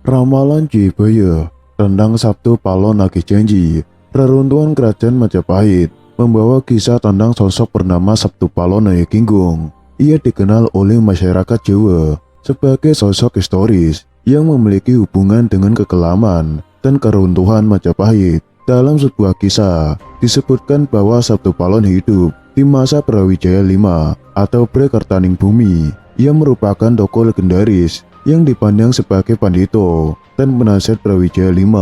Ramalan Jibaya tentang Sabtu Palon Nagih Janji. Reruntuhan kerajaan Majapahit membawa kisah tentang sosok bernama Sabtu Palon Nagih Kinggung. Ia dikenal oleh masyarakat Jawa sebagai sosok historis yang memiliki hubungan dengan kekelaman dan keruntuhan Majapahit. Dalam sebuah kisah, disebutkan bahwa Sabtu Palon hidup di masa Brawijaya V atau Brekartaning Bumi. Ia merupakan tokoh legendaris yang dipandang sebagai pandito dan penasihat Brawijaya V.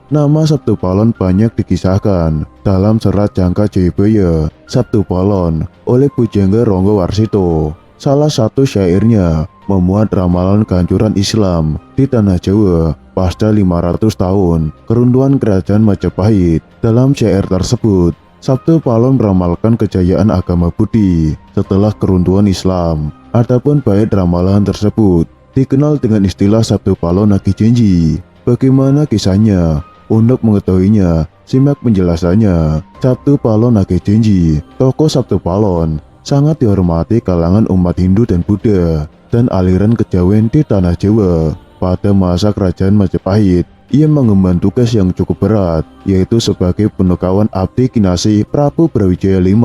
Nama Sabtu Palon banyak dikisahkan dalam serat Jangka Jayabaya Sabtu Palon oleh Pujangga Ronggo Warsito. Salah satu syairnya memuat ramalan kehancuran Islam di Tanah Jawa pasca 500 tahun keruntuhan kerajaan Majapahit. Dalam syair tersebut, Sabtu Palon meramalkan kejayaan agama Budi setelah keruntuhan Islam. Adapun bait ramalan tersebut dikenal dengan istilah Sabtu Palon Nagih Janji. Bagaimana kisahnya? Untuk mengetahuinya, simak penjelasannya. Sabtu Palon Nagih Janji. Tokoh Sabtu Palon sangat dihormati kalangan umat Hindu dan Buddha dan aliran kejawen di Tanah Jawa. Pada masa kerajaan Majapahit, ia mengemban tugas yang cukup berat, yaitu sebagai punakawan abdi kinasih Prabu Brawijaya V.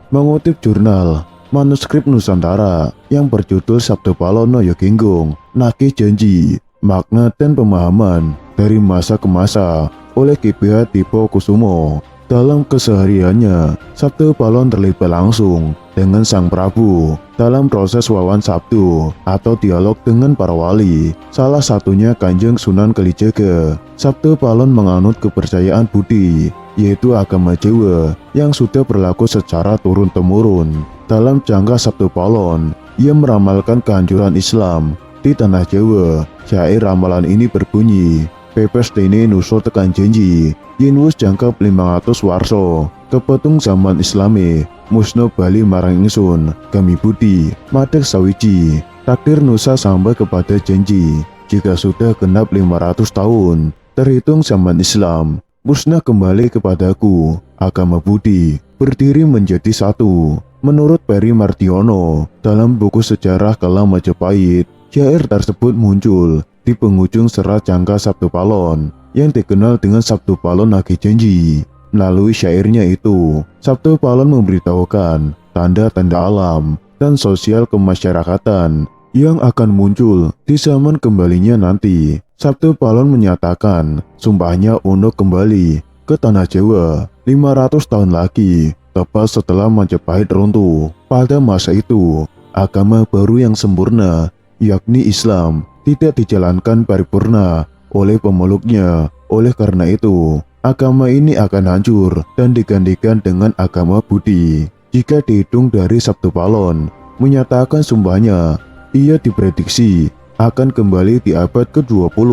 Mengutip jurnal manuskrip Nusantara yang berjudul Sabtu Palon Nagih Kinggung Nagih Janji, makna dan pemahaman dari masa ke masa oleh Ki Dipo Kusumo. Dalam kesehariannya, Sabtu Palon terlibat langsung dengan Sang Prabu dalam proses wawan Sabtu atau dialog dengan para wali, salah satunya Kanjeng Sunan Kalijaga. Sabtu Palon menganut kepercayaan Budi, yaitu agama Jawa yang sudah berlaku secara turun-temurun. Dalam Jangka Sabtu Palon, ia meramalkan kehancuran Islam di Tanah Jawa. Syair ramalan ini berbunyi, pepes dene nuso tekan janji, yen wis jangkep 500 warso, kepetung zaman Islami, musno bali marang ingsun, kami budi, madeg sawiji, takdir nusa sampai kepada janji, jika sudah genap 500 tahun, terhitung zaman Islam, musnah kembali kepadaku, agama budi, berdiri menjadi satu. Menurut Peri Mardiono, dalam buku sejarah Kelam Majapahit, syair tersebut muncul di penghujung serat Jangka Sabtu Palon yang dikenal dengan Sabtu Palon Nagih Janji. Melalui syairnya itu, Sabtu Palon memberitahukan tanda-tanda alam dan sosial kemasyarakatan yang akan muncul di zaman kembalinya nanti. Sabtu Palon menyatakan sumpahnya untuk kembali ke Tanah Jawa 500 tahun lagi, tepat setelah Majapahit runtuh. Pada masa itu, agama baru yang sempurna, yakni Islam, tidak dijalankan paripurna oleh pemeluknya. Oleh karena itu, agama ini akan hancur dan digantikan dengan agama Budi. Jika dihitung dari Sabtu Palon menyatakan sumpahnya, ia diprediksi akan kembali di abad ke-20.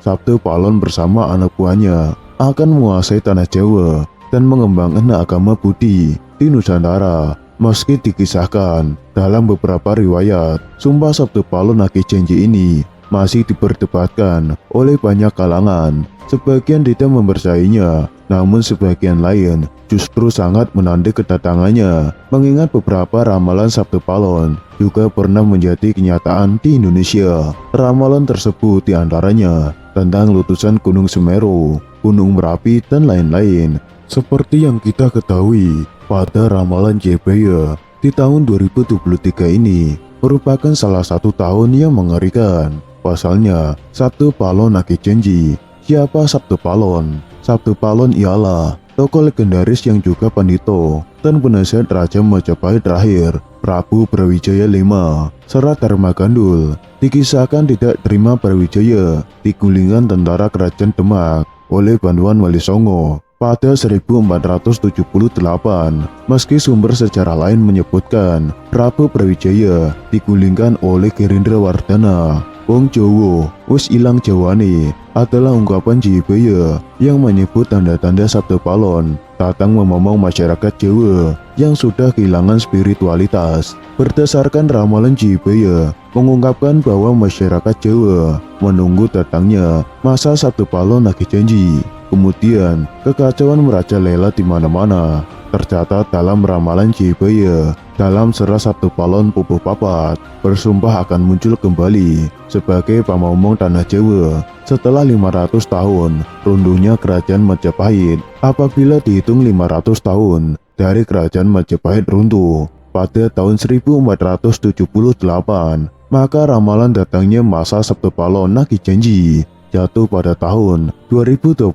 Sabtu Palon bersama anak buahnya akan menguasai Tanah Jawa dan mengembangkan agama Budi di Nusantara. Meski dikisahkan dalam beberapa riwayat, sumpah Sabtu Palon Nagih Janji ini masih diperdebatkan oleh banyak kalangan. Sebagian tidak mempercayainya, namun sebagian lain justru sangat menanti kedatangannya, mengingat beberapa ramalan Sabtu Palon juga pernah menjadi kenyataan di Indonesia. Ramalan tersebut diantaranya tentang letusan Gunung Semeru, Gunung Merapi, dan lain-lain. Seperti yang kita ketahui, pada ramalan Jayabaya di tahun 2023 ini merupakan salah satu tahun yang mengerikan. Pasalnya, Sabtu Palon Nagih Janji. Siapa Sabtu Palon? Sabtu Palon ialah tokoh legendaris yang juga pandito dan penasihat Raja Majapahit terakhir, Prabu Brawijaya V. Serat Dharma Gandul dikisahkan tidak terima Brawijaya digulingkan tentara kerajaan Demak oleh bantuan Wali Songo pada 1478. Meski sumber sejarah lain menyebutkan Prabu Brawijaya digulingkan oleh Gerindra Wardana, wong Jowo wis ilang jawane adalah ungkapan Jayabaya yang menyebut tanda-tanda Sabtu Palon datang memomong masyarakat Jawa yang sudah kehilangan spiritualitas. Berdasarkan ramalan Jayabaya mengungkapkan bahwa masyarakat Jawa menunggu datangnya masa Sabtu Palon Nagih Janji. Kemudian kekacauan merajalela di mana-mana. tercatat dalam ramalan Jebaya. Dalam Serat Sabtu Palon Pupuh Papat bersumpah akan muncul kembali sebagai pamomong tanah Jawa setelah 500 tahun runtuhnya kerajaan Majapahit. Apabila dihitung 500 tahun dari kerajaan Majapahit runtuh pada tahun 1478, maka ramalan datangnya masa Sabtu Palon Nagih Janji jatuh pada tahun 2020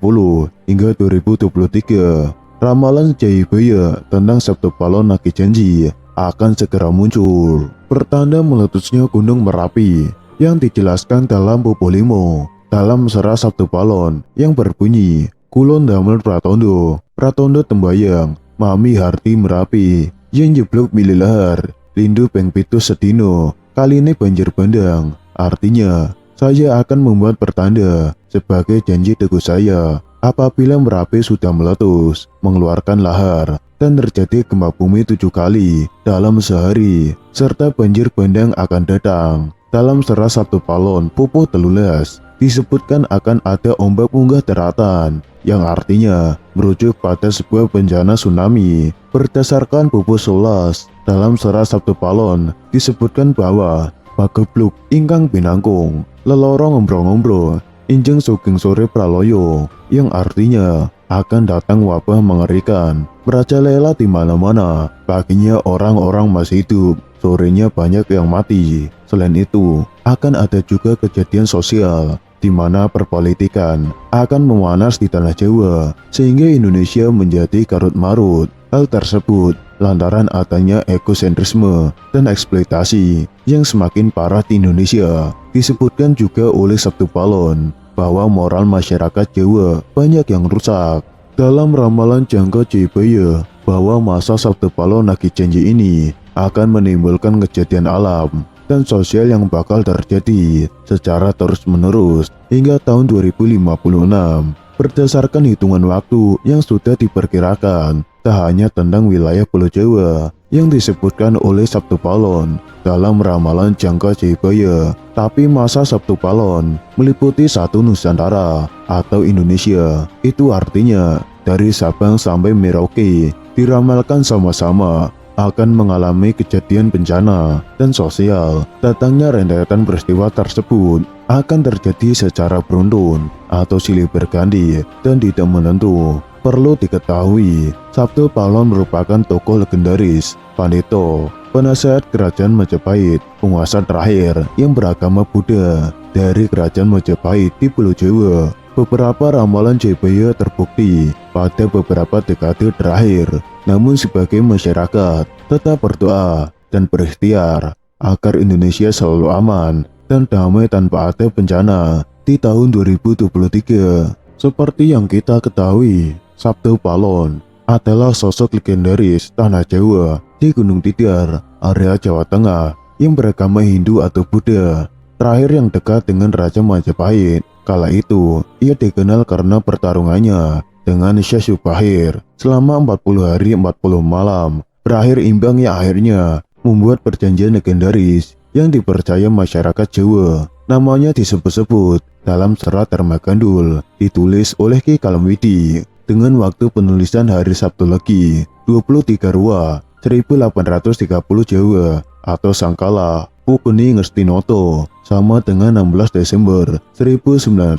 hingga 2023. Ramalan Jayabaya tentang Sabtu Palon Nagih Janji akan segera muncul. Pertanda meletusnya Gunung Merapi yang dijelaskan dalam Pupuh Limo dalam Serat Sabtu Palon yang berbunyi, Kulon damel pratondo, pratondo tembayang, mami harti Merapi, yang jeblok mililahar, lindu peng pitu sedino, kali ini banjir bandang. Artinya, saya akan membuat pertanda sebagai janji teguh saya apabila Merapi sudah meletus, mengeluarkan lahar, dan terjadi gempa bumi 7 kali dalam sehari, serta banjir bandang akan datang. Dalam Serat Sabtu Palon Pupuh 13 disebutkan akan ada ombak munggah daratan, yang artinya merujuk pada sebuah bencana tsunami. Berdasarkan Pupuh 11 dalam Serat Sabtu Palon disebutkan bahwa pagebluk ingkang binangkung lelorong ngombro-ngombro injeng sugeng sore praloyo, yang artinya akan datang wabah mengerikan, merajalela di mana-mana. Paginya orang-orang masih hidup, sorenya banyak yang mati. Selain itu, akan ada juga kejadian sosial di mana perpolitikan akan memanas di tanah Jawa sehingga Indonesia menjadi karut marut. Hal tersebut lantaran adanya egosentrisme dan eksploitasi yang semakin parah di Indonesia. Disebutkan juga oleh Sabtu Palon bahwa moral masyarakat Jawa banyak yang rusak. Dalam ramalan jangka Jayabaya bahwa masa Sabtu Palon Nagih Janji ini akan menimbulkan kejadian alam dan sosial yang bakal terjadi secara terus-menerus hingga tahun 2056. Berdasarkan hitungan waktu yang sudah diperkirakan, tak hanya tentang wilayah Pulau Jawa yang disebutkan oleh Sabtu Palon dalam ramalan jangka Jayabaya, tapi masa Sabtu Palon meliputi satu Nusantara atau Indonesia. Itu artinya dari Sabang sampai Merauke diramalkan sama-sama akan mengalami kejadian bencana dan sosial. Datangnya rentetan peristiwa tersebut akan terjadi secara beruntun atau silih berganti dan tidak menentu. Perlu diketahui, Sabtu Palon merupakan tokoh legendaris, Pandito, penasehat kerajaan Majapahit, penguasa terakhir yang beragama Buddha dari kerajaan Majapahit di Pulau Jawa. Beberapa ramalan Jayabaya terbukti pada beberapa dekade terakhir. Namun sebagai masyarakat tetap berdoa dan berikhtiar agar Indonesia selalu aman dan damai tanpa ada bencana di tahun 2023. Seperti yang kita ketahui, Sabtu Palon adalah sosok legendaris tanah Jawa di Gunung Tidar, area Jawa Tengah yang beragama Hindu atau Buddha. Terakhir yang dekat dengan Raja Majapahit. Kala itu, ia dikenal karena pertarungannya dengan Syekh Subahir selama 40 hari 40 malam. Berakhir imbang yang akhirnya membuat perjanjian legendaris yang dipercaya masyarakat Jawa. Namanya disebut-sebut dalam Serat Dharma Gandul, ditulis oleh Ki Kalamwidi dengan waktu penulisan hari Sabtu Legi 23 Rua 1830 Jawa atau Sangkala Pukuni Ngestinoto sama dengan 16 Desember 1900.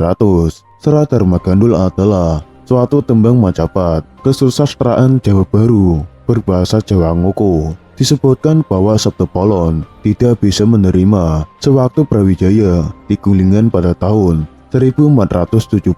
Serat Dharma Gandul adalah suatu tembang Majapahit kesusastraan Jawa Baru berbahasa Jawa Ngoko. Disebutkan bahwa Sabtu Palon tidak bisa menerima sewaktu Brawijaya digulingkan pada tahun 1478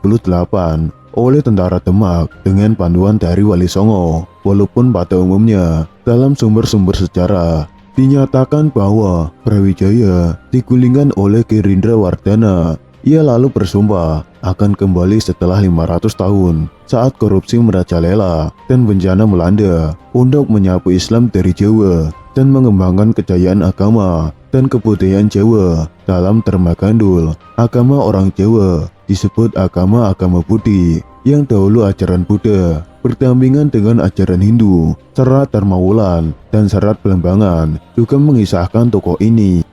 oleh tentara Demak dengan panduan dari Wali Songo. Walaupun pada umumnya dalam sumber-sumber sejarah dinyatakan bahwa Brawijaya digulingkan oleh Ki Rindra Wardana. Ia lalu bersumpah akan kembali setelah 500 tahun saat korupsi merajalela dan bencana melanda untuk menyapu Islam dari Jawa dan mengembangkan kejayaan agama dan kebudayaan Jawa. Dalam Dharma Gandul, agama orang Jawa disebut agama Budi yang dahulu ajaran Buddha berdampingan dengan ajaran Hindu. Serat Dharma Wulan dan Serat Belambangan juga mengisahkan tokoh ini.